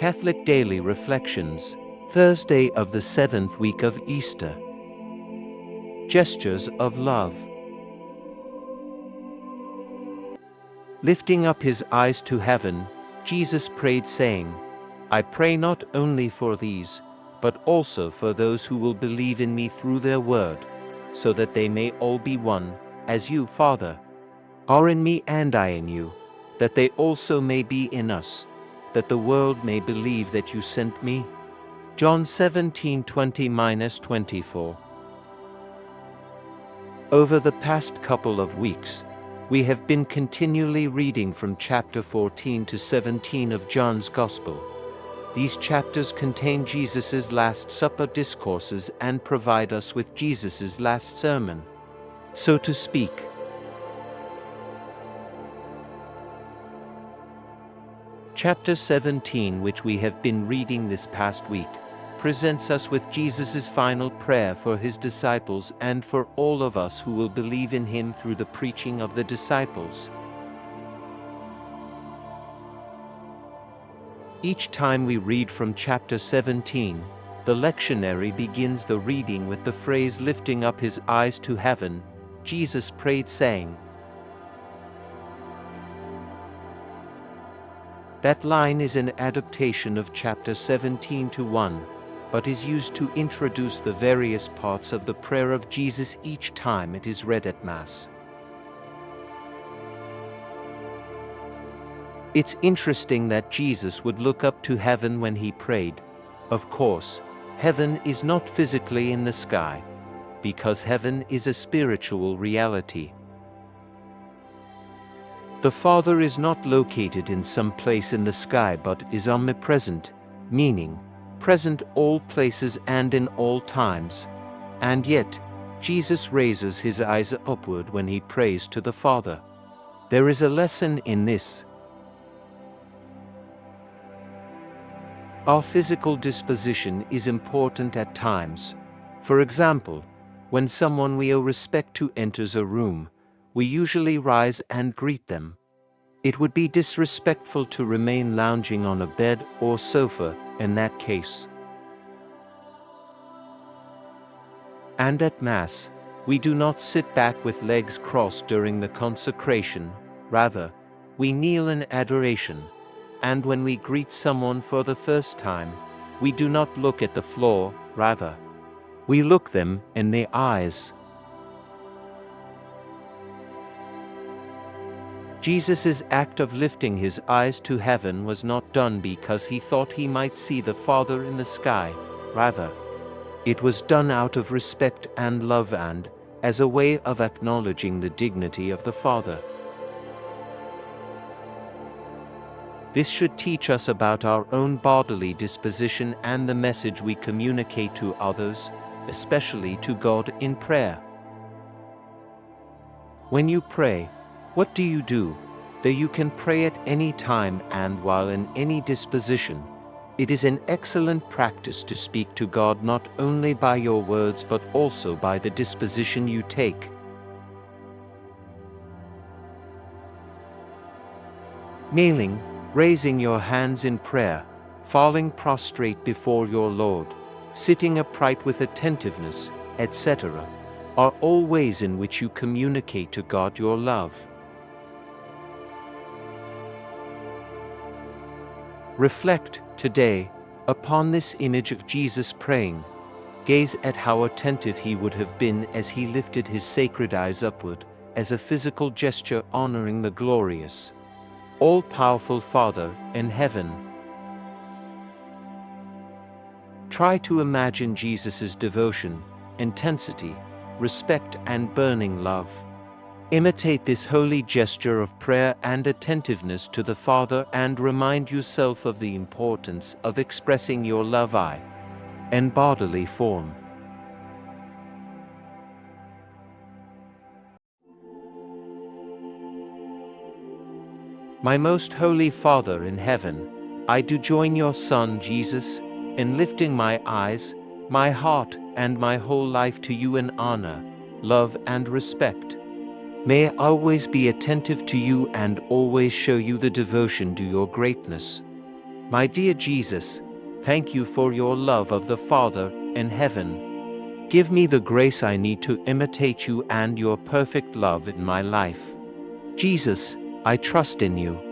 Catholic Daily Reflections, Thursday of the 7th week of Easter. Gestures of Love. Lifting up his eyes to heaven, Jesus prayed saying, I pray not only for these, but also for those who will believe in me through their word, so that they may all be one, as you, Father, are in me and I in you, that they also may be in us, that the world may believe that you sent me. John 17:20-24. Over the past couple of weeks, we have been continually reading from chapter 14 to 17 of John's Gospel. These chapters contain Jesus' Last Supper Discourses and provide us with Jesus' last sermon, so to speak. Chapter 17, which we have been reading this past week, presents us with Jesus' final prayer for his disciples and for all of us who will believe in him through the preaching of the disciples. Each time we read from chapter 17, the lectionary begins the reading with the phrase lifting up his eyes to heaven. Jesus prayed saying. That line is an adaptation of chapter 17:1, but is used to introduce the various parts of the prayer of Jesus each time it is read at Mass. It's interesting that Jesus would look up to heaven when he prayed. Of course, heaven is not physically in the sky, because heaven is a spiritual reality. The Father is not located in some place in the sky but is omnipresent, meaning present all places and in all times. And yet, Jesus raises his eyes upward when he prays to the Father. There is a lesson in this. Our physical disposition is important at times. For example, when someone we owe respect to enters a room, we usually rise and greet them. It would be disrespectful to remain lounging on a bed or sofa in that case. And at Mass, we do not sit back with legs crossed during the consecration. Rather, we kneel in adoration. And when we greet someone for the first time, we do not look at the floor, rather, we look them in the eyes. Jesus' act of lifting his eyes to heaven was not done because he thought he might see the Father in the sky. Rather, it was done out of respect and love and as a way of acknowledging the dignity of the Father. This should teach us about our own bodily disposition and the message we communicate to others, especially to God in prayer. When you pray, what do you do? That you can pray at any time and while in any disposition. It is an excellent practice to speak to God not only by your words but also by the disposition you take. Kneeling, raising your hands in prayer, falling prostrate before your Lord, sitting upright with attentiveness, etc., are all ways in which you communicate to God your love. Reflect, today, upon this image of Jesus praying. Gaze at how attentive he would have been as he lifted his sacred eyes upward, as a physical gesture honoring the glorious, all-powerful Father in heaven. Try to imagine Jesus' devotion, intensity, respect and burning love. Imitate this holy gesture of prayer and attentiveness to the Father and remind yourself of the importance of expressing your love in bodily form. My most holy Father in heaven, I do join your Son, Jesus, in lifting my eyes, my heart, and my whole life to you in honor, love, and respect. May I always be attentive to you and always show you the devotion to your greatness. My dear Jesus, thank you for your love of the Father and heaven. Give me the grace I need to imitate you and your perfect love in my life. Jesus, I trust in you.